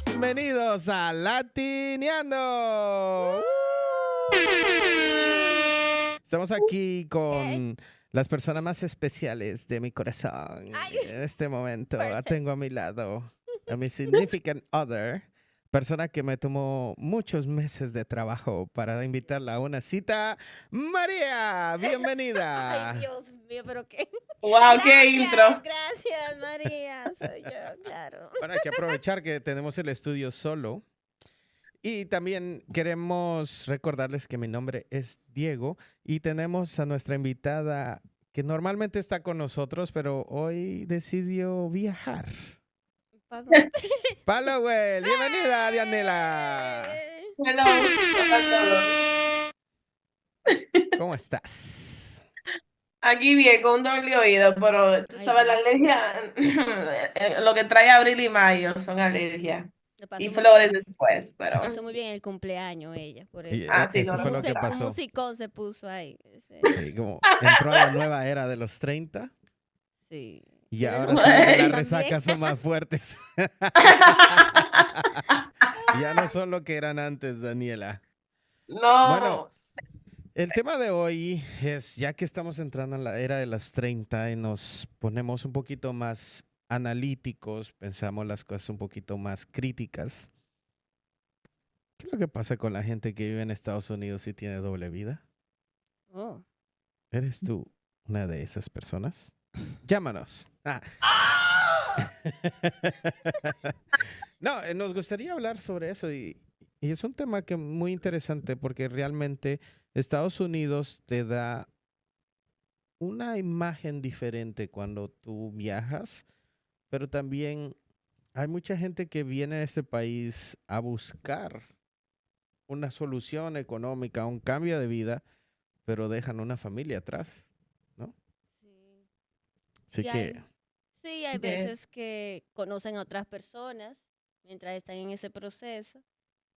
Bienvenidos a Latineando. Estamos aquí con las personas más especiales de mi corazón. Ay. En este momento Fuerte. tengo a mi lado a mi significant other, persona que me tomó muchos meses de trabajo para invitarla a una cita. María, bienvenida. Ay, Dios mío, pero qué. Wow, qué intro. Gracias, María. Soy yo, claro. Bueno, hay que aprovechar que tenemos el estudio solo. Y también queremos recordarles que mi nombre es Diego y tenemos a nuestra invitada que normalmente está con nosotros, pero hoy decidió viajar. ¿Pa' dónde? Palowell, bienvenida, Dianela. Hello. Hola a todos. ¿Cómo estás? Aquí bien, con un dolor de oído, pero tú Ay, sabes, la Dios. alergia, lo que trae abril y mayo son alergias. Le pasó Y muy flores bien. después, Le pero. pasó muy bien el cumpleaños ella, por Y, eso. Sí, eso no, fue lo que Un pasó. musicón se puso ahí. Sí, como entró a la nueva era de los 30 Sí. y de ahora los sí que 40 las también. resacas son más fuertes. Ya no son lo que eran antes, Daniela. Bueno, No. el tema de hoy es, ya que estamos entrando en la era de las 30 y nos ponemos un poquito más analíticos, pensamos las cosas un poquito más críticas. ¿Qué es lo que pasa con la gente que vive en Estados Unidos y tiene doble vida? Oh. ¿Eres tú una de esas personas? Llámanos. No, nos gustaría hablar sobre eso y es un tema que muy interesante porque realmente Estados Unidos te da una imagen diferente cuando tú viajas, pero también hay mucha gente que viene a este país a buscar una solución económica, un cambio de vida, pero dejan una familia atrás, ¿no? Sí. Así Sí, que, hay Ok. veces que conocen a otras personas mientras están en ese proceso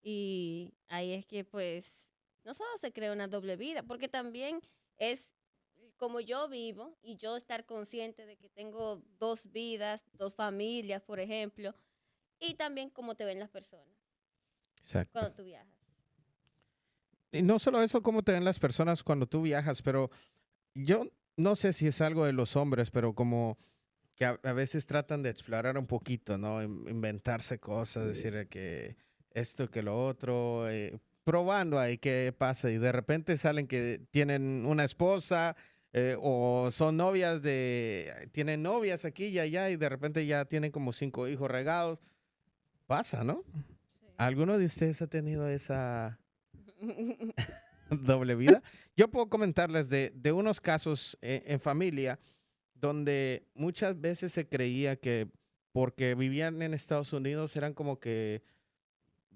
y ahí es que pues no solo se crea una doble vida, porque también es como yo vivo y yo estar consciente de que tengo dos vidas, dos familias, por ejemplo, y también cómo te ven las personas exacto. cuando tú viajas. Y no solo eso, cómo te ven las personas cuando tú viajas, pero yo no sé si es algo de los hombres, pero como que a veces tratan de explorar un poquito, ¿no? Inventarse cosas, decir que esto, que lo otro, probando ahí qué pasa y de repente salen que tienen una esposa o son novias tienen novias aquí y allá y de repente ya tienen como 5 hijos regados. Pasa, ¿no? ¿Alguno de ustedes ha tenido esa doble vida? Yo puedo comentarles de unos casos en familia donde muchas veces se creía que porque vivían en Estados Unidos eran como que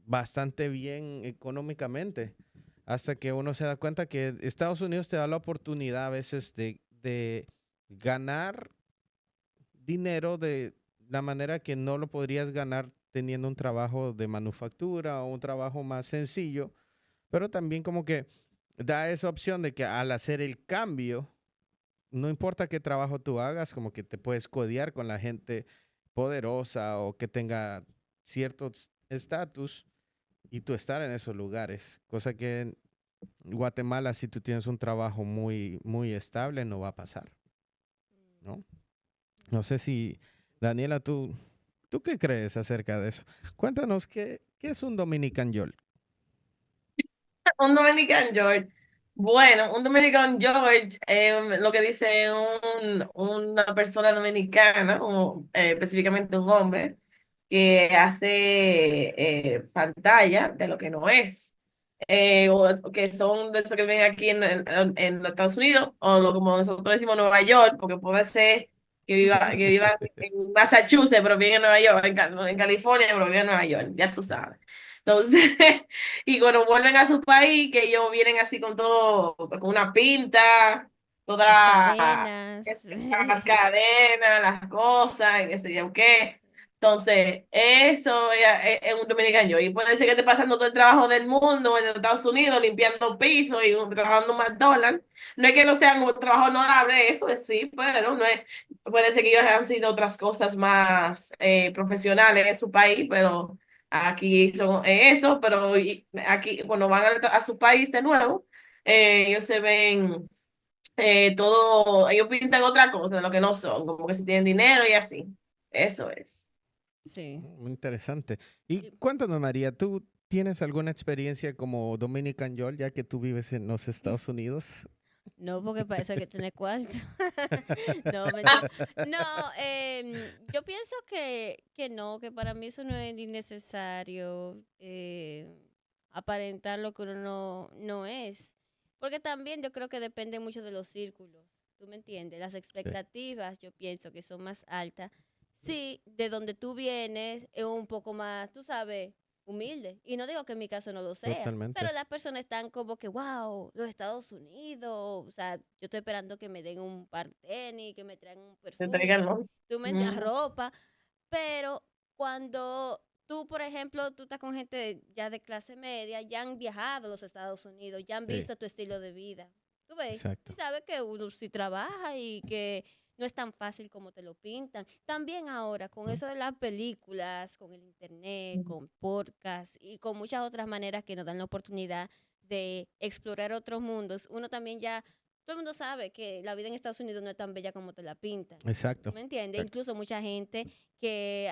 bastante bien económicamente, hasta que uno se da cuenta que Estados Unidos te da la oportunidad a veces de ganar dinero de la manera que no lo podrías ganar teniendo un trabajo de manufactura o un trabajo más sencillo, pero también como que da esa opción de que al hacer el cambio, no importa qué trabajo tú hagas, como que te puedes codear con la gente poderosa o que tenga cierto estatus y tú estar en esos lugares, cosa que en Guatemala si tú tienes un trabajo muy muy estable no va a pasar, ¿no? No sé si Daniela tú qué crees acerca de eso. Cuéntanos qué es un Dominican York. Un Dominican George. Bueno, un Dominican George, lo que dice una persona dominicana, o específicamente un hombre, que hace pantalla de lo que no es. O que son de esos que ven aquí en los Estados Unidos, o como nosotros decimos Nueva York, porque puede ser que viva en Massachusetts, pero vive en Nueva York, en California, pero vive en Nueva York, ya tú sabes. Entonces, y cuando vuelven a su país, que ellos vienen así con todo, con una pinta, Las toda cadenas. las cadenas, las cosas, y qué sé yo qué. Entonces, eso es un Dominican Joy. Y puede ser que esté pasando todo el trabajo del mundo en los Estados Unidos, limpiando pisos y trabajando más dólares. No es que no sea un trabajo honorable, eso es sí, pero no es, puede ser que ellos hayan sido otras cosas más profesionales en su país, pero aquí son eso, pero aquí cuando van a su país de nuevo, ellos se ven todo, ellos pintan otra cosa de lo que no son, como que si tienen dinero y así. Eso es. Sí. Muy interesante. Y Y- cuéntanos, María, ¿tú tienes alguna experiencia como Dominican Joel, ya que tú vives en los Estados Unidos? No, porque para eso hay que tener cuarto. No, mentira. No, yo pienso que no, que para mí eso no es ni necesario aparentar lo que uno no es. Porque también yo creo que depende mucho de los círculos. ¿Tú me entiendes? Las Sí, expectativas yo pienso que son más altas. Sí, de donde tú vienes es un poco más, tú sabes, humilde. Y no digo que en mi caso no lo sea, totalmente. pero las personas están como que, wow, los Estados Unidos, o sea, yo estoy esperando que me den un par de tenis, que me traigan un Te perfume, traigan, ¿no? tú me entiendes, Mm, ropa, pero cuando tú, por ejemplo, tú estás con gente ya de clase media, ya han viajado a los Estados Unidos, ya han Sí, visto tu estilo de vida, tú ves, y exacto. sabes que uno sí trabaja y que no es tan fácil como te lo pintan. También ahora, con ¿No? eso de las películas, con el internet, con podcast y con muchas otras maneras que nos dan la oportunidad de explorar otros mundos, uno también ya, todo el mundo sabe que la vida en Estados Unidos no es tan bella como te la pintan. ¿Tú Exacto. me entiendes? Exacto. Incluso mucha gente que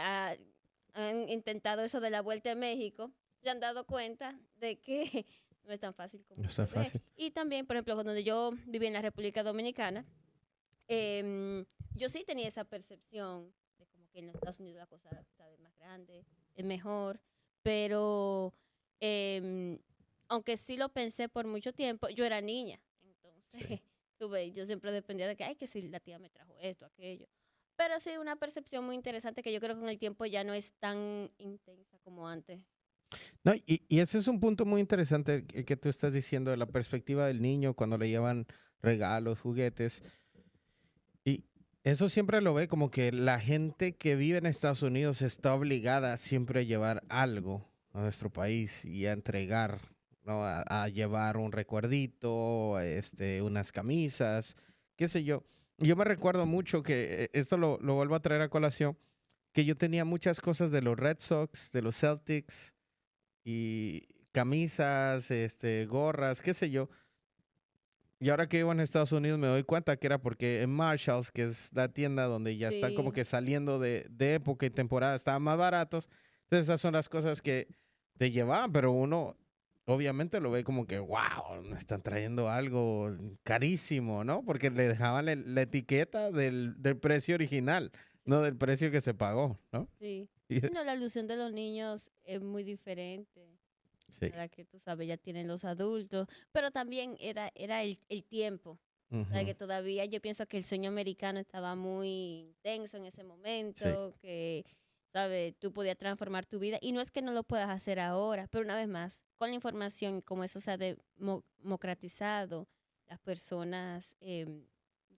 han intentado eso de la vuelta a México, se han dado cuenta de que no es tan fácil No como está se ve. fácil. Y también, por ejemplo, cuando yo viví en la República Dominicana, yo sí tenía esa percepción de como que en los Estados Unidos la cosa sabe más grande, es mejor, pero em, aunque sí lo pensé por mucho tiempo, yo era niña, Sí. entonces tuve, yo siempre dependía de que, ay, que si la tía me trajo esto, aquello. Pero sí, una percepción muy interesante que yo creo que con el tiempo ya no es tan intensa como antes. No, y ese es un punto muy interesante que tú estás diciendo de la perspectiva del niño cuando le llevan regalos, juguetes. Y eso siempre lo ve como que la gente que vive en Estados Unidos está obligada siempre a llevar algo a nuestro país y a entregar, ¿no? A llevar un recuerdito, unas camisas, qué sé yo. Yo me recuerdo mucho que esto lo vuelvo a traer a colación, que yo tenía muchas cosas de los Red Sox, de los Celtics y camisas, gorras, qué sé yo. Y ahora que vivo en Estados Unidos me doy cuenta que era porque en Marshalls, que es la tienda donde ya están como Sí, que saliendo de época y temporada, estaban más baratos. Entonces esas son las cosas que te llevaban, pero uno obviamente lo ve como que, wow, me están trayendo algo carísimo, ¿no? Porque le dejaban la etiqueta del precio original, no del precio que se pagó, ¿no? sí. Y- Y no, la ilusión de los niños es muy diferente. sí. A la que tú sabes, ya tienen los adultos, pero también era el tiempo. O sea, Ujú, que todavía yo pienso que el sueño americano estaba muy intenso en ese sí. momento, que, ¿sabes? Tú podías transformar tu vida. Y no es que no lo puedas hacer ahora, pero una vez más, con la información, como eso se ha democratizado, las personas,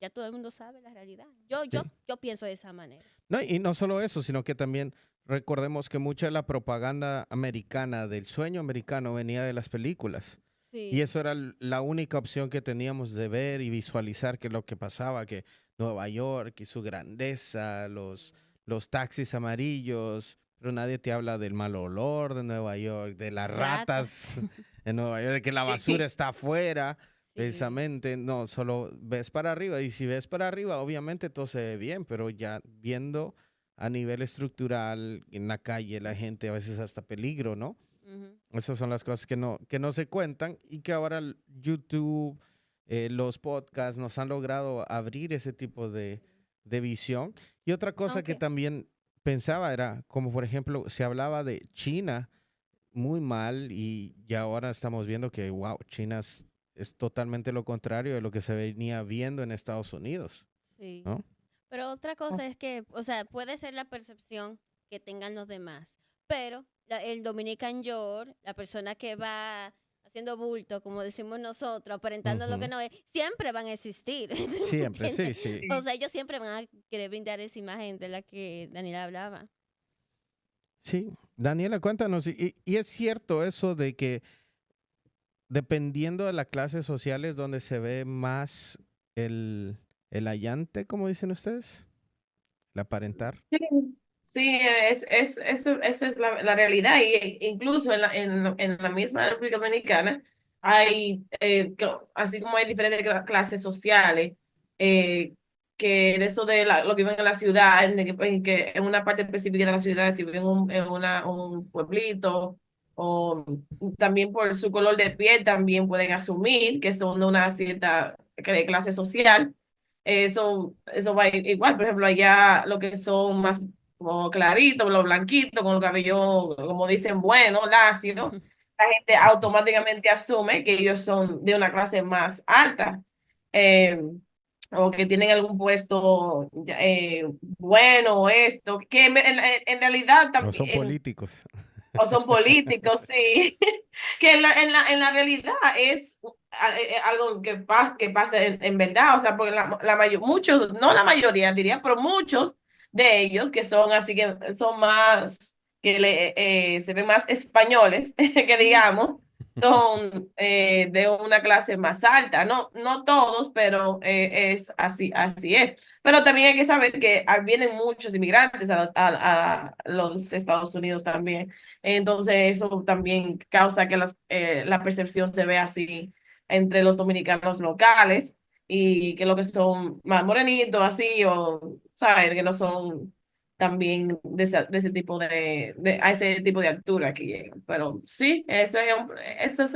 ya todo el mundo sabe la realidad. Sí. Yo pienso de esa manera. No, y no solo eso, sino que también recordemos que mucha de la propaganda americana, del sueño americano, venía de las películas. Y Sí, eso era la única opción que teníamos de ver y visualizar que lo que pasaba, que Nueva York y su grandeza, los taxis amarillos, pero nadie te habla del mal olor de Nueva York, de las ratas. ratas en Nueva York, de que la basura sí. está afuera. Sí, Precisamente, no, solo ves para arriba. Y si ves para arriba, obviamente todo se ve bien, pero ya viendo a nivel estructural en la calle, la gente a veces hasta peligro, ¿no? ujú, Esas son las cosas que no se cuentan y que ahora el YouTube, los podcasts nos han logrado abrir ese tipo de visión. Y otra cosa que aunque también pensaba era, como por ejemplo, se hablaba de China muy mal y ya ahora estamos viendo que, wow, China es totalmente lo contrario de lo que se venía viendo en Estados Unidos, sí. ¿no? Pero otra cosa es que, o sea, puede ser la percepción que tengan los demás, pero el Dominican York, la persona que va haciendo bulto, como decimos nosotros, aparentando lo que Ujú. no es, siempre van a existir, ¿tú me Siempre, sí, entiendes? sí. O Sí. sea, ellos siempre van a querer brindar esa imagen de la que Daniela hablaba. Sí, Daniela, cuéntanos, y es cierto eso de que dependiendo de la clase social es donde se ve más el allante, como dicen ustedes, el aparentar. Sí, sí, eso es la realidad. Y incluso en la misma República Dominicana hay, así como hay diferentes clases sociales, eh, que de eso de lo que viven en la ciudad, en una parte específica de la ciudad, si viven en un pueblito, o también por su color de piel, también pueden asumir que son de una cierta clase social. Eso va igual, por ejemplo, allá lo que son más como claritos, los blanquitos, con el cabello, como dicen, bueno, lacio, la gente automáticamente asume que ellos son de una clase más alta, eh, o que tienen algún puesto bueno o esto, que en realidad O son también políticos. o son políticos, sí, que en la realidad es algo que pasa en verdad, o sea, porque muchos, no la mayoría diría, pero muchos de ellos que son así que son más, se ven más españoles, que digamos, son de una clase más alta, no todos, pero es así, así es. Pero también hay que saber que vienen muchos inmigrantes a los Estados Unidos también. Entonces eso también causa que la percepción se vea así entre los dominicanos locales y que lo que son más morenitos así o, ¿sabes? Que no son también de ese tipo a ese tipo de altura que llegan. Pero sí, eso es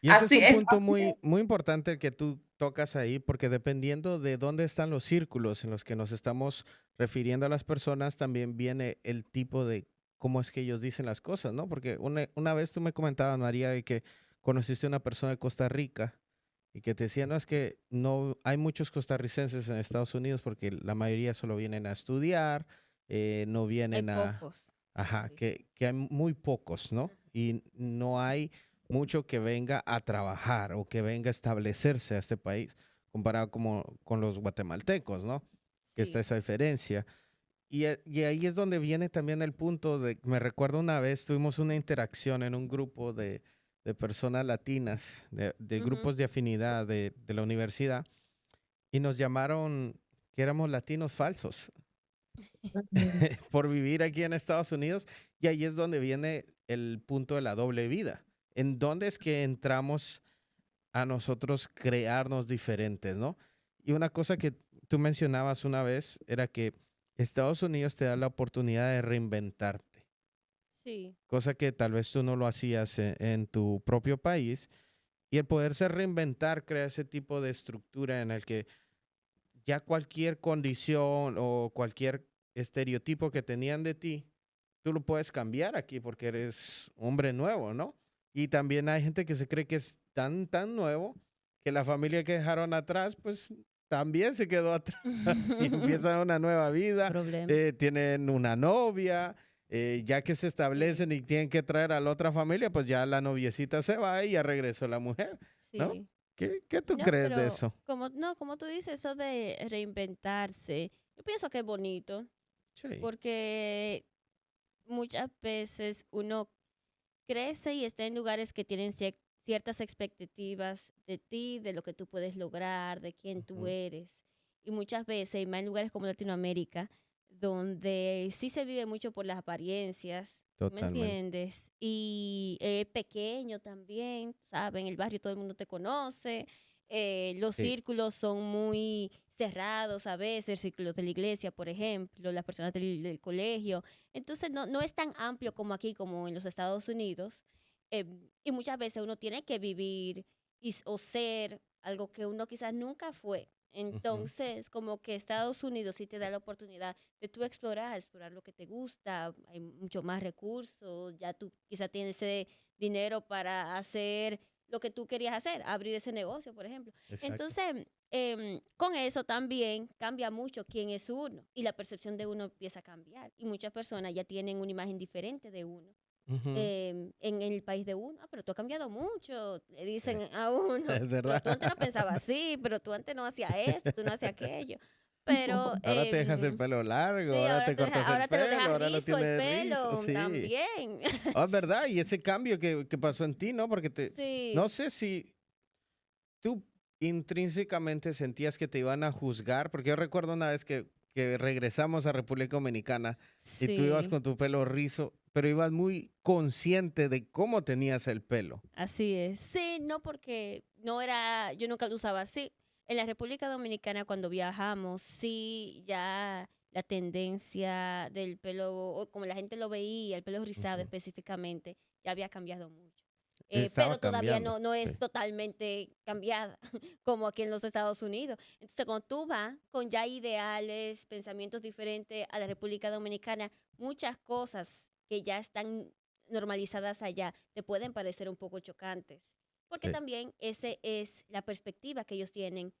Y ese es así, un es punto muy, muy importante el que tú tocas ahí, porque dependiendo de dónde están los círculos en los que nos estamos refiriendo a las personas, también viene el tipo de cómo es que ellos dicen las cosas, ¿no? Porque una vez tú me comentabas, María, de que conociste a una persona de Costa Rica y que te decía, no, es que no hay muchos costarricenses en Estados Unidos porque la mayoría solo vienen a estudiar, no Hay vienen a, pocos. ajá, Sí. que hay muy pocos, ¿no? Y no hay mucho que venga a trabajar o que venga a establecerse a este país, comparado como con los guatemaltecos, ¿no? Que está Sí. esa diferencia. Y ahí es donde viene también el punto de, me recuerdo una vez, tuvimos una interacción en un grupo de personas latinas, de Ujú. grupos de afinidad de la universidad, y nos llamaron que éramos latinos falsos por vivir aquí en Estados Unidos. Y ahí es donde viene el punto de la doble vida. ¿En dónde es que entramos a nosotros crearnos diferentes, no? Y una cosa que tú mencionabas una vez era que Estados Unidos te da la oportunidad de reinventarte, Sí. cosa que tal vez tú no lo hacías en tu propio país. Y el poderse reinventar crea ese tipo de estructura en el que ya cualquier condición o cualquier estereotipo que tenían de ti, tú lo puedes cambiar aquí porque eres hombre nuevo, ¿no? Y también hay gente que se cree que es tan nuevo que la familia que dejaron atrás, pues también se quedó atrás y empiezan una nueva vida, Problema. tienen una novia, ya que se Sí. establecen y tienen que traer a la otra familia, pues ya la noviecita se va y ya regresó la mujer, ¿no? Sí. ¿Qué tú No, crees de pero eso? como tú dices, eso de reinventarse, yo pienso que es bonito, Sí, porque muchas veces uno crece y está en lugares que tienen ciertas expectativas de ti, de lo que tú puedes lograr, de quién tú ujú, eres. Y muchas veces, y más en lugares como Latinoamérica, donde sí se vive mucho por las apariencias, ¿me totalmente. entiendes? Y pequeño también, ¿sabes? En el barrio todo el mundo te conoce, los Sí. círculos son muy cerrados a veces, círculos de la iglesia, por ejemplo, las personas del colegio. Entonces no es tan amplio como aquí, como en los Estados Unidos. Y muchas veces uno tiene que vivir o ser algo que uno quizás nunca fue. Ujú. Entonces, como que Estados Unidos sí te da la oportunidad de tú explorar lo que te gusta, hay mucho más recursos, ya tú quizás tienes ese dinero para hacer lo que tú querías hacer, abrir ese negocio, por ejemplo. Exacto. Entonces, con eso también cambia mucho quién es uno y la percepción de uno empieza a cambiar. Y muchas personas ya tienen una imagen diferente de uno Ujú. en el país de uno. Ah, pero tú has cambiado mucho, le Sí, dicen a uno. es Pero verdad. tú antes no pensabas así, pero tú antes no hacías esto, tú no hacías aquello. pero Ahora te dejas el pelo largo, sí, ahora te cortas el ahora te lo pelo, dejas ahora lo rizo el tienes rizo, pelo sí. también. Oh, es verdad, y ese cambio que pasó en ti, ¿no? Porque Sí, no sé si tú intrínsecamente sentías que te iban a juzgar, porque yo recuerdo una vez que regresamos a República Dominicana y tú ibas sí, con tu pelo rizo, pero ibas muy consciente de cómo tenías el pelo. así es. Sí, no porque no era, yo nunca lo usaba así. En la República Dominicana cuando viajamos, sí, ya la tendencia del pelo, o como la gente lo veía, el pelo rizado Ujú. específicamente, ya había cambiado mucho. Estaba Pero todavía cambiando, no sí. es totalmente cambiada como aquí en los Estados Unidos. Entonces, cuando tú vas con ya ideales, pensamientos diferentes a la República Dominicana, muchas cosas que ya están normalizadas allá te pueden parecer un poco chocantes, porque Sí. también ese es la perspectiva que ellos tienen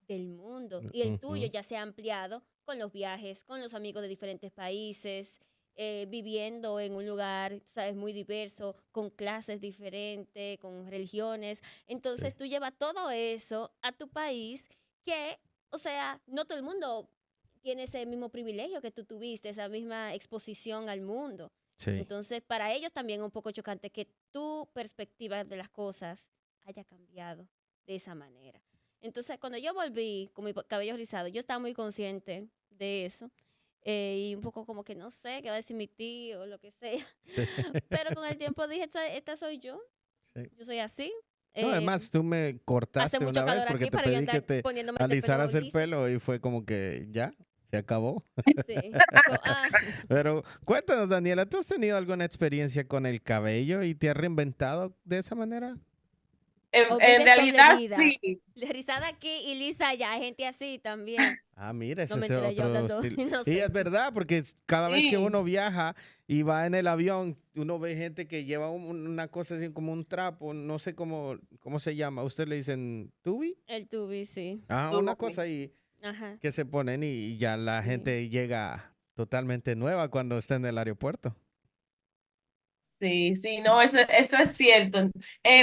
del mundo y el tuyo Ujú. ya se ha ampliado con los viajes, con los amigos de diferentes países, viviendo en un lugar, tú sabes, muy diverso, con clases diferentes, con religiones. Sí. Entonces tú llevas todo eso a tu país que, o sea, no todo el mundo tiene ese mismo privilegio que tú tuviste, esa misma exposición al mundo. Sí. Entonces, para ellos también es un poco chocante que tu perspectiva de las cosas haya cambiado de esa manera. Entonces, cuando yo volví con mi cabello rizado, yo estaba muy consciente de eso. Y un poco como que no sé qué va a decir mi tío o lo que sea. Sí. Pero con el tiempo dije, esta soy Sí. yo soy así. No, Eh, además tú me hace cortaste mucho una vez calor porque aquí te para yo pedí que andar te poniéndome el pelo alisaras el liso. pelo y fue como que ya, se acabó. Sí. Ah, Pero cuéntanos, Daniela, ¿tú has tenido alguna experiencia con el cabello y te has reinventado de esa manera? o En vives doble realidad, vida. sí. Rizada aquí y lisa allá. Hay gente así también. Ah, mira, No ese me es enteré yo otro hablando estilo. Y es inocente. verdad, porque cada vez que Sí. uno viaja y va en el avión, uno ve gente que lleva una cosa así como un trapo, no sé cómo se llama. ¿Usted le dicen tubi? El tubi, sí. Ah, una cosa ahí Ajá. que se ponen y ya la Sí. gente llega totalmente nueva cuando está en el aeropuerto. Sí, sí, no, eso es cierto.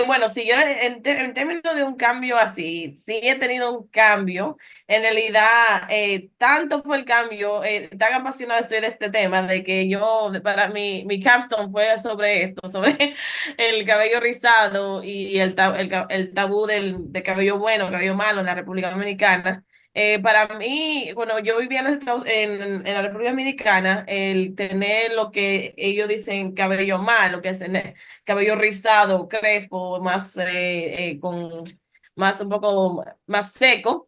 Bueno, sí, yo en términos de un cambio así, sí he tenido un cambio. En realidad, tanto fue el cambio, tan apasionada estoy de este tema, de que para mi capstone fue sobre esto, sobre el cabello rizado y el tabú de cabello bueno, cabello malo en la República Dominicana. Para mí, bueno, yo vivía en la República Dominicana, el tener lo que ellos dicen cabello malo, que es tener cabello rizado, crespo, con más un poco más seco,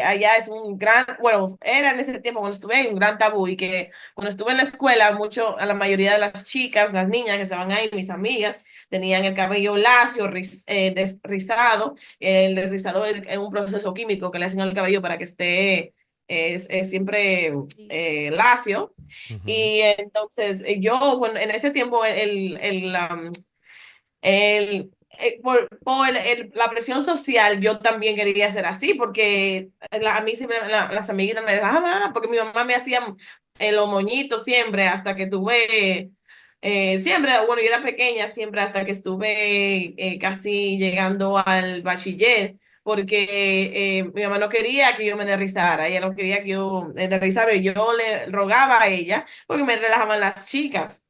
allá es un gran, bueno, era en ese tiempo cuando estuve un gran tabú y que cuando estuve en la escuela, a la mayoría de las chicas, las niñas que estaban ahí, mis amigas, tenían el cabello lacio, rizado. El rizado es un proceso químico que le hacen al cabello para que esté es siempre Liso. lacio. Ujú. Y entonces yo, bueno, en ese tiempo, la presión social, yo también quería ser así, porque a mí siempre las amiguitas me decían, porque mi mamá me hacía los moñitos siempre, hasta que tuve, siempre, bueno, yo era pequeña, siempre hasta que estuve casi llegando al bachiller, porque mi mamá no quería que yo me derrizara, ella no quería que yo me derrizara, y yo le rogaba a ella, porque me relajaban las chicas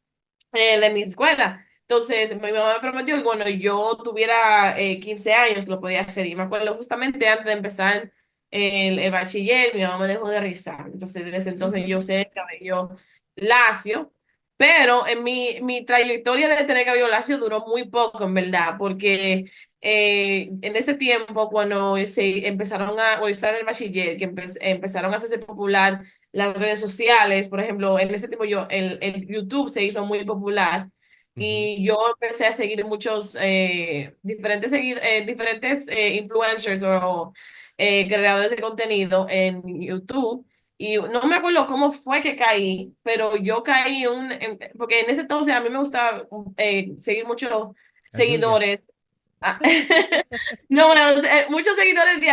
de mi escuela. Entonces, mi mamá me prometió que cuando yo tuviera 15 años lo podía hacer. Y me acuerdo justamente antes de empezar el bachiller, mi mamá me dejó de rizar. Entonces, desde entonces yo sé el cabello lacio. Pero en mi trayectoria de tener cabello lacio duró muy poco, en verdad, porque en ese tiempo, cuando se empezaron o estar en el bachiller, que empezaron a hacerse popular las redes sociales, por ejemplo, en ese tiempo el YouTube se hizo muy popular Ujú. y yo empecé a seguir muchos diferentes influencers o creadores de contenido en YouTube. Y no me acuerdo cómo fue que caí, pero yo caí porque en ese entonces a mí me gustaba seguir muchos Ayuya. seguidores. Ah, no, bueno, muchos seguidores de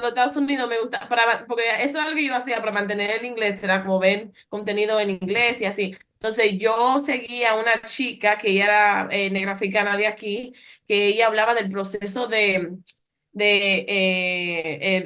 los Estados Unidos me gusta, porque eso es algo que yo hacía para mantener el inglés, era como ver contenido en inglés y así. Entonces yo seguía a una chica que ella era negra africana de aquí, que ella hablaba del proceso de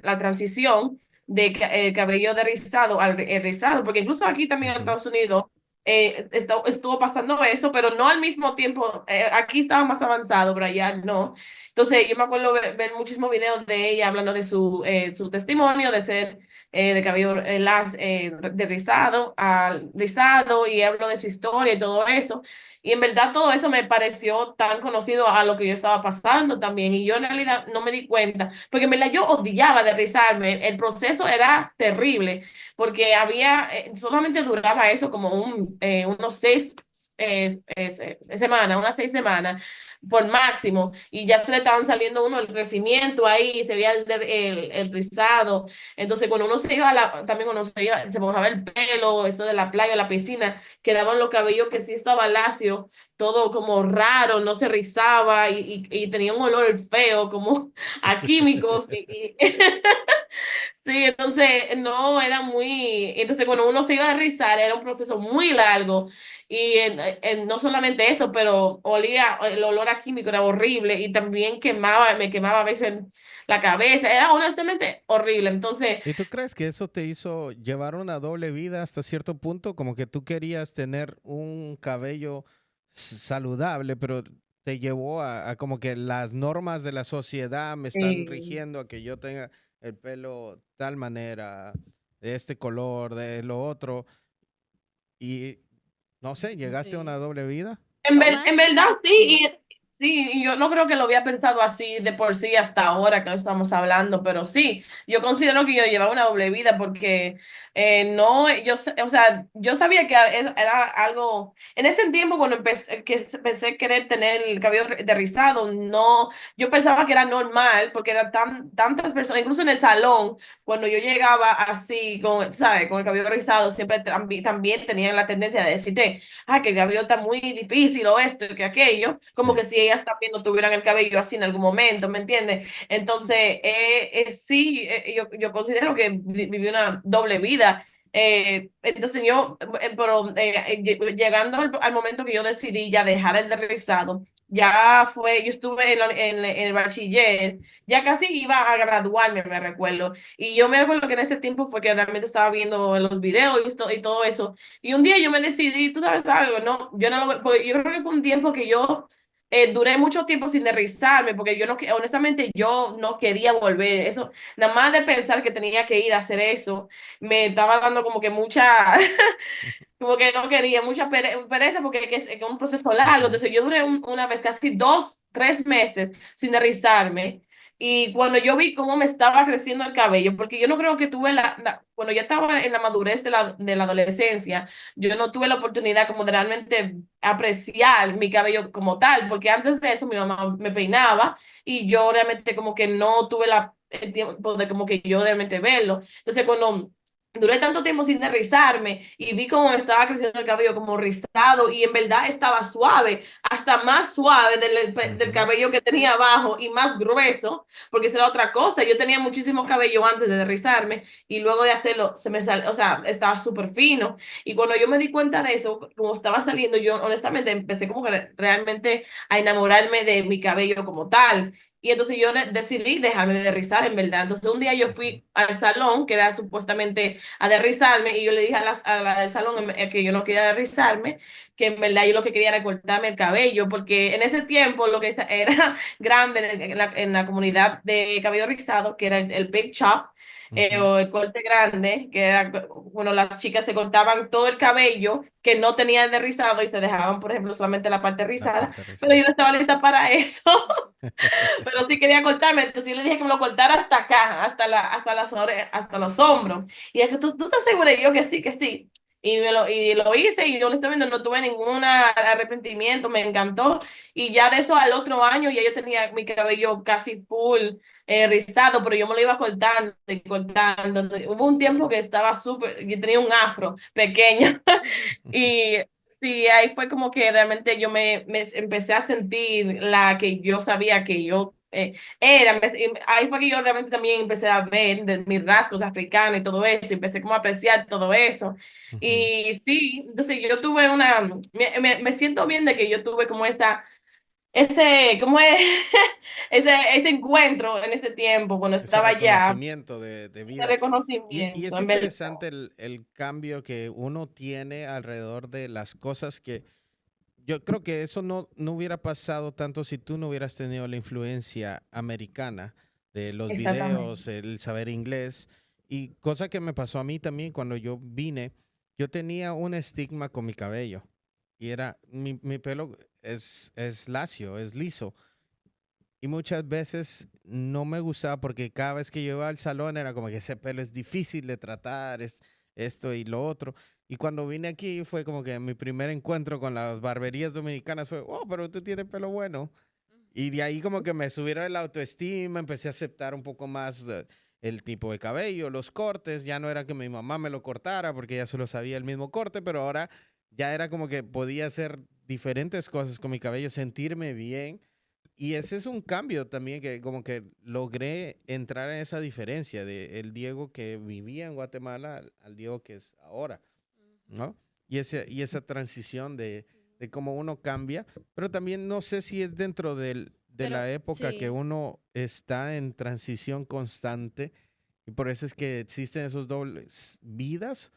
la transición de cabello de rizado al rizado, porque incluso aquí también en Ujú. Estados Unidos estuvo pasando eso, pero no al mismo tiempo. Aquí estaba más avanzado, pero allá no. Entonces, yo me acuerdo ver muchísimos videos de ella hablando de su testimonio de ser de cabello de rizado al rizado, y hablo de su historia y todo eso. Y en verdad todo eso me pareció tan conocido a lo que yo estaba pasando también. Y yo en realidad no me di cuenta, porque en verdad yo odiaba de rizarme. El proceso era terrible, porque solamente duraba eso como unos 6 semanas, unas 6 semanas por máximo, y ya se le estaban saliendo uno el crecimiento ahí, se veía el rizado. Entonces, cuando uno se iba también cuando se mojaba el pelo, eso de la playa o la piscina, quedaban los cabellos que sí estaba lacio, todo como raro, no se rizaba, y tenía un olor feo, como a químicos. Sí, entonces no era muy, entonces cuando uno se iba a rizar era un proceso muy largo, y no solamente eso, pero el olor a químico era horrible, y también me quemaba a veces la cabeza, era honestamente horrible. Entonces, ¿Y tú crees que eso te hizo llevar una doble vida hasta cierto punto? Como que tú querías tener un cabello saludable, pero te llevó a como que las normas de la sociedad me están eh, rigiendo a que yo tenga el pelo tal manera, de este color, de lo otro, y no sé, llegaste a una Sí. doble vida. O más, En verdad sí, sí. y yo no creo que lo había pensado así de por sí hasta ahora que lo estamos hablando, pero sí, yo considero que yo llevaba una doble vida porque no, o sea, yo sabía que era algo, en ese tiempo cuando empecé a querer tener el cabello de rizado, no, yo pensaba que era normal porque eran tantas personas, incluso en el salón, cuando yo llegaba así, ¿sabes? Con el cabello rizado, siempre también tenían la tendencia de decirte, que el cabello está muy difícil o esto y que aquello, como Sí. que si ellas también no tuvieran el cabello así en algún momento, ¿me entiendes? Entonces, sí, yo considero que viví una doble vida. Entonces llegando al momento que yo decidí ya dejar el de rizado, yo estuve en el bachiller, ya casi iba a graduarme, me recuerdo. Y yo me recuerdo que en ese tiempo fue que realmente estaba viendo los videos y todo eso. Y un día yo me decidí, tú sabes algo, no, yo no lo, porque yo creo que fue un tiempo que yo duré mucho tiempo sin derrizarme, porque yo no, honestamente, yo no quería volver. Eso, nada más de pensar que tenía que ir a hacer eso, me estaba dando como que mucha, como que no quería, mucha pereza, porque es un proceso largo. Ujú. Entonces yo duré una vez casi 2, 3 meses sin derrizarme. Y cuando yo vi cómo me estaba creciendo el cabello, porque yo no creo que tuve cuando ya estaba en la madurez de la adolescencia, yo no tuve la oportunidad como de realmente apreciar mi cabello como tal, porque antes de eso mi mamá me peinaba, y yo realmente como que no tuve el tiempo de como que yo realmente verlo. Entonces cuando duré tanto tiempo sin rizarme y vi cómo me estaba creciendo el cabello como rizado, y en verdad estaba suave, hasta más suave del Ujú. cabello que tenía abajo, y más grueso, porque esa era otra cosa. Yo tenía muchísimo cabello antes de rizarme, y luego de hacerlo se me salió, o sea, estaba súper fino. Y cuando yo me di cuenta de eso, como estaba saliendo, yo honestamente empecé como que realmente a enamorarme de mi cabello como tal. Y entonces yo decidí dejarme de rizar, en verdad. Entonces un día yo Ujú. fui al salón, que era supuestamente a derrizarme, y yo le dije a la del salón que yo no quería derrizarme, que en verdad yo lo que quería era cortarme el cabello, porque en ese tiempo lo que era grande en la comunidad de cabello rizado, que era el big chop, Ujú. o el corte grande, que era, bueno, las chicas se cortaban todo el cabello que no tenían de rizado, y se dejaban, por ejemplo, solamente la parte La rizada, parte pero yo rizada. no estaba lista para eso. Pero sí quería cortarme, entonces yo le dije que me lo cortara hasta acá, hasta los hombros. Y es que tú estás segura, y yo que sí, que sí. Y lo hice, y honestamente no tuve ningún arrepentimiento, me encantó. Y ya de eso al otro año ya yo tenía mi cabello casi full rizado, pero yo me lo iba cortando y cortando. Hubo un tiempo que estaba súper, yo tenía un afro pequeño. Y sí, ahí fue como que realmente yo me empecé a sentir la que yo sabía que yo era. Ahí fue que yo realmente también empecé a ver de mis rasgos africanos y todo eso, y empecé como a apreciar todo eso. Ujú. Y sí, entonces yo tuve me siento bien de que yo tuve como esa ¿cómo es? Ese encuentro en ese tiempo, cuando Ese estaba allá, reconocimiento de ese vida. Y reconocimiento, es en verdad. interesante el cambio que uno tiene alrededor de las cosas que yo creo que eso no hubiera pasado tanto si tú no hubieras tenido la influencia americana de los Exactamente. videos, el saber inglés. Y cosa que me pasó a mí también cuando yo vine, yo tenía un estigma con mi cabello. Y era, mi pelo es lacio, es liso. Y muchas veces no me gustaba porque cada vez que yo iba al salón era como que ese pelo es difícil de tratar, es esto y lo otro. Y cuando vine aquí fue como que mi primer encuentro con las barberías dominicanas fue, oh, pero tú tienes pelo bueno. Y de ahí como que me subieron la autoestima, empecé a aceptar un poco más el tipo de cabello, los cortes. Ya no era que mi mamá me lo cortara porque ya solo sabía el mismo corte, pero ahora ya era como que podía hacer diferentes cosas con mi cabello, sentirme bien. Y ese es un cambio también que como que logré entrar en esa diferencia de el Diego que vivía en Guatemala al Diego que es ahora, Ujú. ¿no? Y esa transición Sí. de cómo uno cambia, pero también no sé si es dentro de Pero la época que sí, uno está en transición constante y por eso es que existen esos dobles vidas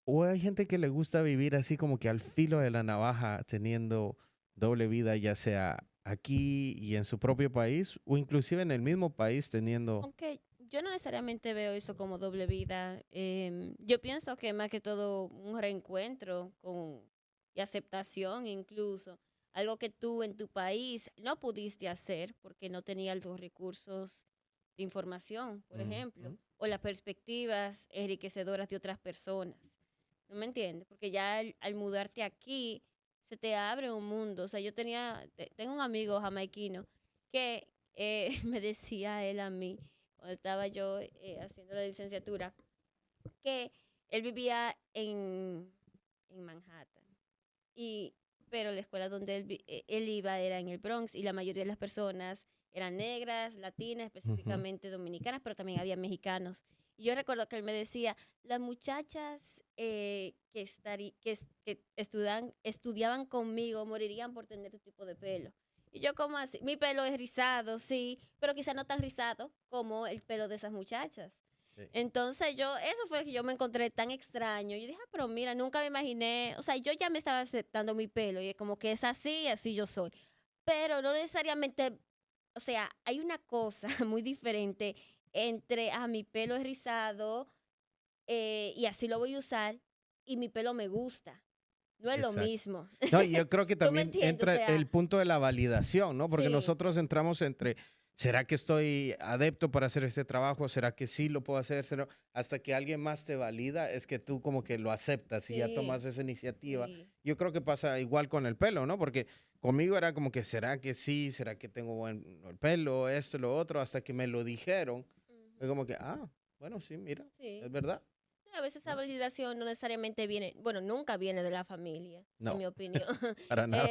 o hay gente que le gusta vivir así como que al filo de la navaja teniendo doble vida, ya sea aquí y en su propio país o inclusive en el mismo país teniendo... aunque yo no necesariamente veo eso como doble vida, yo pienso que más que todo un reencuentro con, y aceptación incluso, algo que tú en tu país no pudiste hacer porque no tenías los recursos de información, por ejemplo, Ujú, o las perspectivas enriquecedoras de otras personas. ¿No me entiendes? Porque ya al mudarte aquí se te abre un mundo. O sea, tengo un amigo jamaiquino que me decía él a mí, cuando estaba yo haciendo la licenciatura, que él vivía en Manhattan. Y, pero la escuela donde él iba era en el Bronx y la mayoría de las personas eran negras, latinas, ujú, específicamente dominicanas, pero también había mexicanos. Y yo recuerdo que él me decía, las muchachas que estudiaban conmigo morirían por tener este tipo de pelo. Y yo como así, mi pelo es rizado, sí, pero quizá no tan rizado como el pelo de esas muchachas. sí. Entonces eso fue que yo me encontré tan extraño. Yo dije, pero mira, nunca me imaginé, o sea, yo ya me estaba aceptando mi pelo y es como que es así, así yo soy. Pero no necesariamente, o sea, hay una cosa muy diferente entre, mi pelo es rizado y así lo voy a usar y mi pelo me gusta. No es lo Exacto. mismo. No, y yo creo que ¿Tú me también entiendes? O entra sea, el punto de la validación, ¿no? Porque sí, nosotros entramos entre, ¿será que estoy adepto para hacer este trabajo? ¿Será que sí lo puedo hacer? Hasta que alguien más te valida, es que tú como que lo aceptas y ya sí, tomas esa iniciativa. sí. Yo creo que pasa igual con el pelo, ¿no? Porque conmigo era como que, ¿será que sí? ¿Será que tengo buen el pelo? Esto, lo otro, hasta que me lo dijeron. Fue Ujú, como que, bueno, sí, mira, es sí. verdad, A veces esa ¿no? validación no necesariamente viene, bueno, nunca viene de la familia, en No, mi opinión. para nada.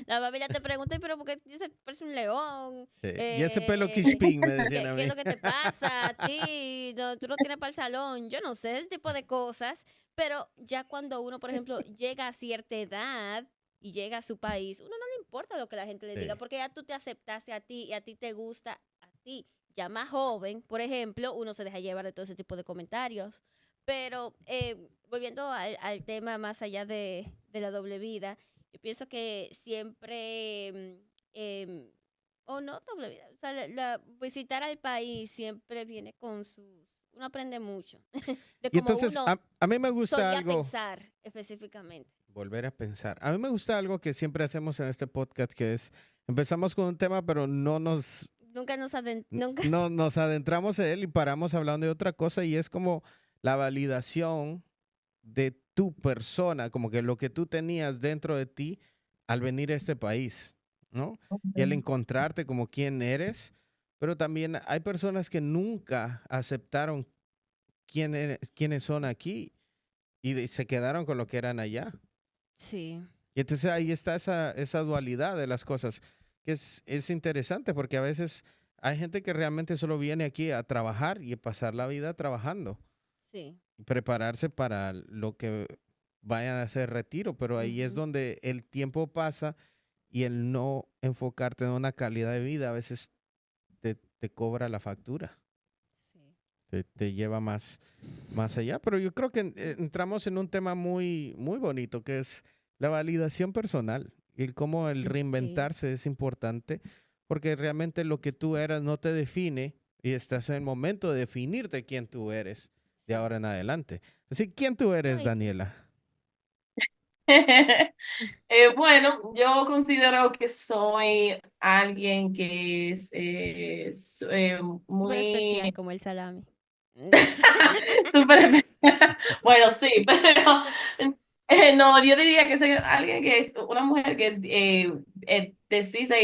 La familia te pregunta, pero ¿por qué dices, parece un león? Sí. Y ese pelo Kishpin, me decían ¿Qué, a qué es mí. lo que te pasa a ti? No, tú no tienes para el salón. Yo no sé, ese tipo de cosas. Pero ya cuando uno, por ejemplo, llega a cierta edad y llega a su país, uno no le importa lo que la gente le diga, Sí. porque ya tú te aceptaste a ti y a ti te gusta a ti. Ya más joven, por ejemplo, uno se deja llevar de todo ese tipo de comentarios. Pero volviendo al tema más allá de la doble vida, yo pienso que siempre, o no doble vida, o sea, visitar al país siempre viene con sus, uno aprende mucho de Y cómo entonces, uno a mí me gusta solía algo, pensar específicamente. volver a pensar, a mí me gusta algo que siempre hacemos en este podcast, que es, empezamos con un tema, pero Nunca nos nunca. no nos adentramos en él y paramos hablando de otra cosa, y es como la validación de tu persona, como que lo que tú tenías dentro de ti al venir a este país, ¿no? Y al encontrarte como quien eres, pero también hay personas que nunca aceptaron quiénes son aquí y se quedaron con lo que eran allá. Sí, Y entonces ahí está esa dualidad de las cosas, que es interesante porque a veces hay gente que realmente solo viene aquí a trabajar y a pasar la vida trabajando sí. y prepararse para lo que vayan a hacer retiro, pero ahí es Ujú. donde el tiempo pasa y el no enfocarte en una calidad de vida a veces te cobra la factura, Sí. te lleva más allá. Pero yo creo que entramos en un tema muy bonito, que es la validación personal y el cómo el Sí. reinventarse es importante, porque realmente lo que tú eras no te define y estás en el momento de definirte quién tú eres de Sí. ahora en adelante. Así, ¿quién tú eres, No, Daniela? Bueno, yo considero que soy alguien que es súper especial muy como el salami. súper especial. Bueno, sí, pero no, yo diría que soy alguien que es una mujer que es decisa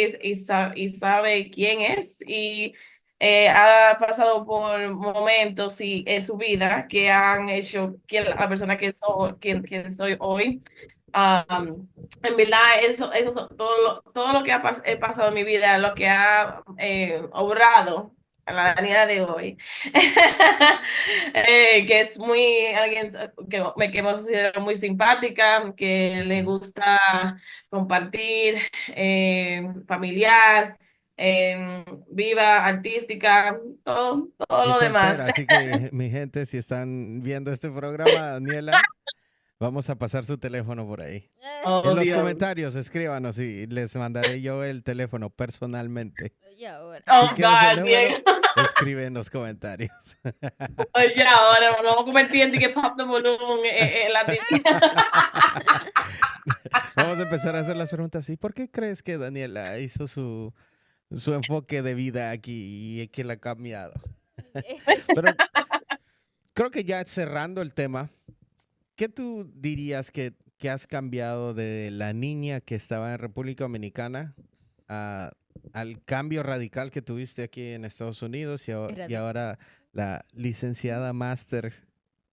y sabe quién es y ha pasado por momentos en su vida que han hecho que la persona que soy hoy. En verdad, todo lo que he pasado en mi vida, lo que ha obrado a la Daniela de hoy, que es alguien que me considero muy simpática, que le Ujú. gusta compartir, familiar, viva, artística, todo Y lo demás. soltera, así que mi gente, si están viendo este programa, Daniela, vamos a pasar su teléfono por ahí. En Oh, los Dios. comentarios, escríbanos y les mandaré yo el teléfono personalmente. Y ahora. Si Oh, quieres el God, número, bien. escribe en los comentarios. Oye, ahora nos vamos a convertir en que pop de volumen en la tienda. Vamos a empezar a hacer las preguntas. ¿Y por qué crees que Daniela hizo su enfoque de vida aquí y que la ha cambiado? Pero creo que ya cerrando el tema, ¿qué tú dirías que has cambiado de la niña que estaba en República Dominicana a- al cambio radical que tuviste aquí en Estados Unidos Es y radical. ahora la licenciada máster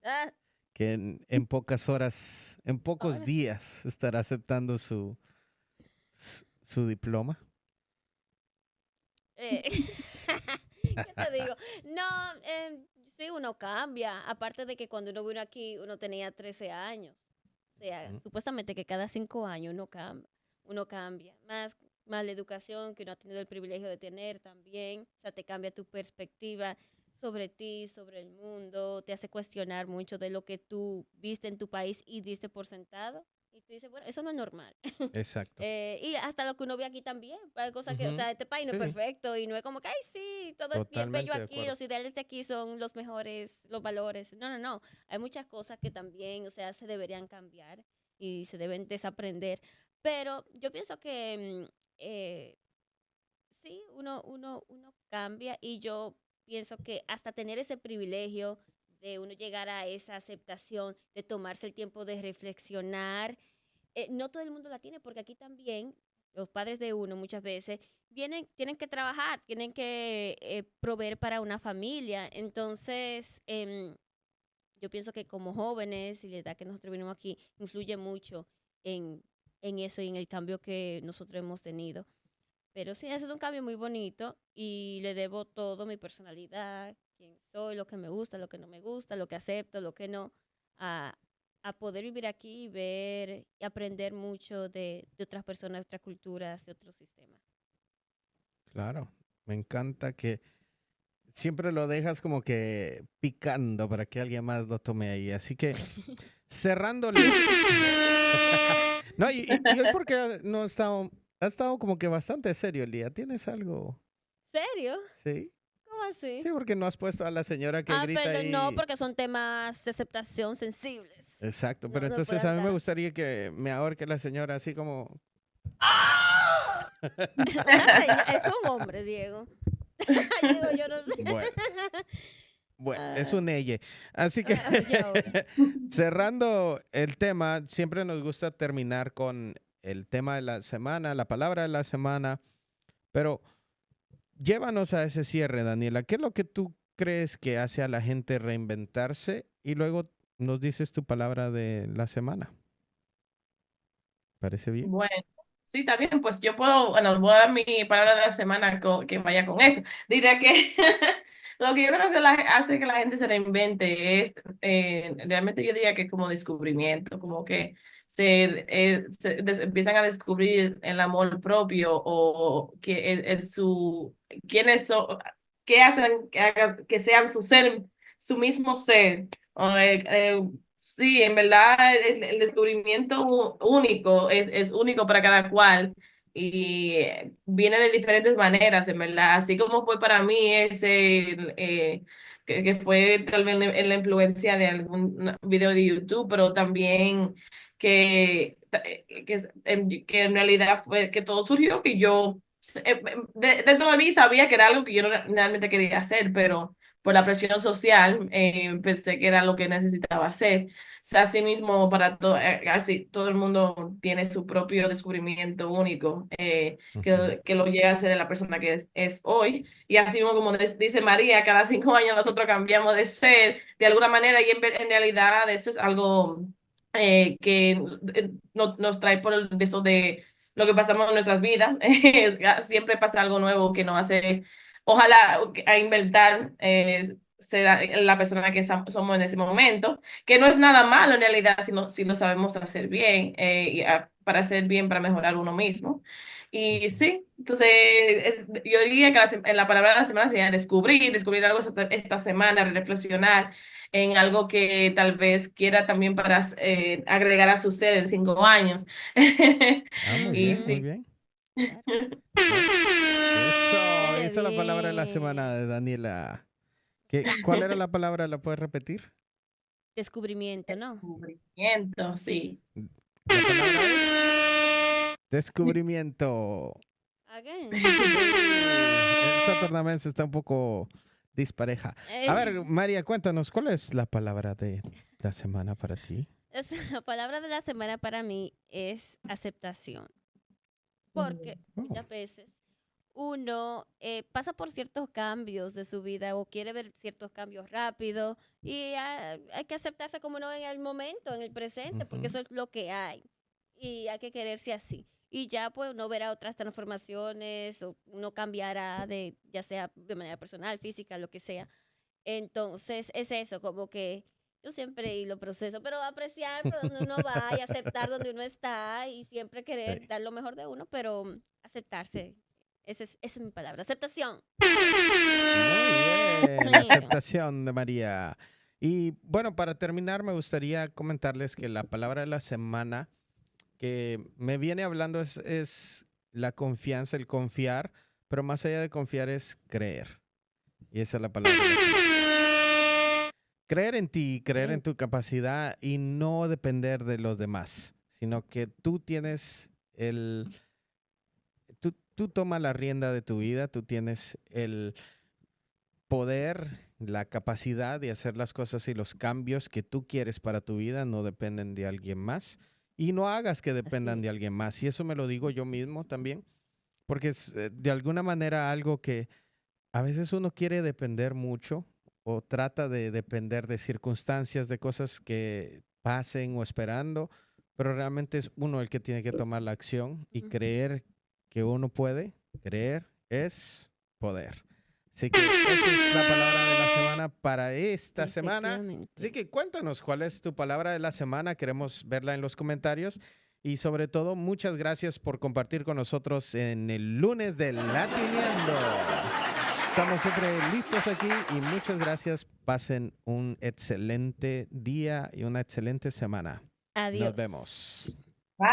Ah, que en pocas horas, en pocos ahora. días estará aceptando su diploma? Eh, ¿Qué te digo? No, sí, uno cambia. Aparte de que cuando uno vino aquí, uno tenía 13 años. O sea, Ujú. supuestamente que cada 5 años uno cambia. Más la educación que uno ha tenido el privilegio de tener también. O sea, te cambia tu perspectiva sobre ti, sobre el mundo. Te hace cuestionar mucho de lo que tú viste en tu país y diste por sentado. Y tú dices, bueno, eso no es normal. Exacto. Y hasta lo que uno ve aquí también, hay cosas que, o Ujú. sea, este país no es Sí, perfecto y no es como que, ay, sí, todo es bien bello totalmente de aquí, acuerdo. los ideales de aquí son los mejores, los valores. No, no, no. Hay muchas cosas que también, o sea, se deberían cambiar y se deben desaprender. Pero yo pienso que sí, uno cambia y yo pienso que hasta tener ese privilegio de uno llegar a esa aceptación, de tomarse el tiempo de reflexionar no todo el mundo la tiene, porque aquí también los padres de uno muchas veces tienen que trabajar, tienen que proveer para una familia. Entonces, yo pienso que como jóvenes y la edad que nosotros venimos aquí, influye mucho en, en eso y en el cambio que nosotros hemos tenido. Pero sí, ha sido un cambio muy bonito y le debo todo, mi personalidad, quién soy, lo que me gusta, lo que no me gusta, lo que acepto, lo que no, a, a poder vivir aquí y ver y aprender mucho de otras personas, de otras culturas, de otros sistemas. Claro. Me encanta que siempre lo dejas como que picando para que alguien más lo tome ahí. Así que cerrándole. No, y hoy porque no ha estado como que bastante serio el día. ¿Tienes algo? ¿Serio? Sí. ¿Cómo así? Sí, porque no has puesto a la señora que Ah, grita pero no, ahí. porque son temas de aceptación sensibles. Exacto, pero No se puede entonces a mí me andar. gustaría que me ahorque la señora así como... Es un hombre, Diego. Diego, yo no sé. Bueno, bueno, es Ah, un ella. Así que oye, ahora. cerrando el tema, siempre nos gusta terminar con el tema de la semana, la palabra de la semana, pero llévanos a ese cierre, Daniela. ¿Qué es lo que tú crees que hace a la gente reinventarse? Y luego nos dices tu palabra de la semana. ¿Parece bien? Bueno, sí, también, pues yo puedo, bueno, voy a dar mi palabra de la semana que vaya con eso. Diré que Lo que yo creo que hace que la gente se reinvente es, realmente yo diría que es como descubrimiento, como que empiezan a descubrir el amor propio o que quiénes son, qué hacen que sean su ser, su mismo ser. O, sí, en verdad el descubrimiento único es único para cada cual y viene de diferentes maneras, en verdad. Así como fue para mí que fue tal vez en la influencia de algún video de YouTube, pero también que en realidad fue que todo surgió, que yo dentro de mí sabía que era algo que yo no realmente quería hacer, pero por la presión social pensé que era lo que necesitaba hacer. Sea, así mismo para todo, así todo el mundo tiene su propio descubrimiento único Ujú. que lo llega a ser la persona que es hoy. Y así mismo como dice María, cada 5 años nosotros cambiamos de ser de alguna manera y en realidad eso es algo que nos trae por de eso de lo que pasamos en nuestras vidas. Siempre pasa algo nuevo que nos hace, ojalá, a inventar. Ser la persona que somos en ese momento que no es nada malo en realidad si lo sabemos hacer bien, para hacer bien, para mejorar uno mismo. Y Ujú. sí, entonces yo diría que en la palabra de la semana sería descubrir algo esta semana, reflexionar en algo que tal vez quiera también para agregar a su ser en 5 años. Ah, muy Y bien, muy Ujú, sí. bien. claro. Muy- Eso, Qué esa es la palabra de la semana bien. de Daniela. ¿Cuál era la palabra? ¿La puedes repetir? Descubrimiento, ¿no? Descubrimiento, Sí. sí. La palabra es descubrimiento. Again. Sí, esta tornamesa está un poco dispareja. A Eh, ver, María, cuéntanos, ¿cuál es la palabra de la semana para ti? la palabra de la semana para mí es aceptación, porque Oh, muchas veces uno pasa por ciertos cambios de su vida o quiere ver ciertos cambios rápidos y hay que aceptarse como uno en el momento, en el presente, porque ujú, eso es lo que hay y hay que quererse así. Y ya pues no verá otras transformaciones o no cambiará de, ya sea de manera personal, física, lo que sea. Entonces es eso, como que yo siempre y lo proceso, pero apreciar por donde uno va y aceptar donde uno está y siempre sí. querer dar lo mejor de uno, pero aceptarse. Esa es mi palabra, aceptación. Muy bien, la Ay, aceptación de María. Y bueno, para terminar, me gustaría comentarles que la palabra de la semana que me viene hablando es la confianza, el confiar, pero más allá de confiar es creer. Y esa es la palabra de la semana. Creer en ti, creer en bien. tu capacidad y no depender de los demás, sino que tú tienes tú tomas la rienda de tu vida, tú tienes el poder, la capacidad de hacer las cosas y los cambios que tú quieres para tu vida no dependen de alguien más y no hagas que Así dependan de es. alguien más. Y eso me lo digo yo mismo también, porque es de alguna manera algo que a veces uno quiere depender mucho o trata de depender de circunstancias, de cosas que pasen o esperando, pero realmente es uno el que tiene que tomar la acción y Ujú, creer que uno puede. Creer es poder. Así que esa es la palabra de la semana para esta semana. Así efectivamente. que cuéntanos cuál es tu palabra de la semana. Queremos verla en los comentarios. Y sobre todo, muchas gracias por compartir con nosotros en el lunes de Latineando. Estamos siempre listos aquí y muchas gracias. Pasen un excelente día y una excelente semana. Nos Adiós. vemos. Bye.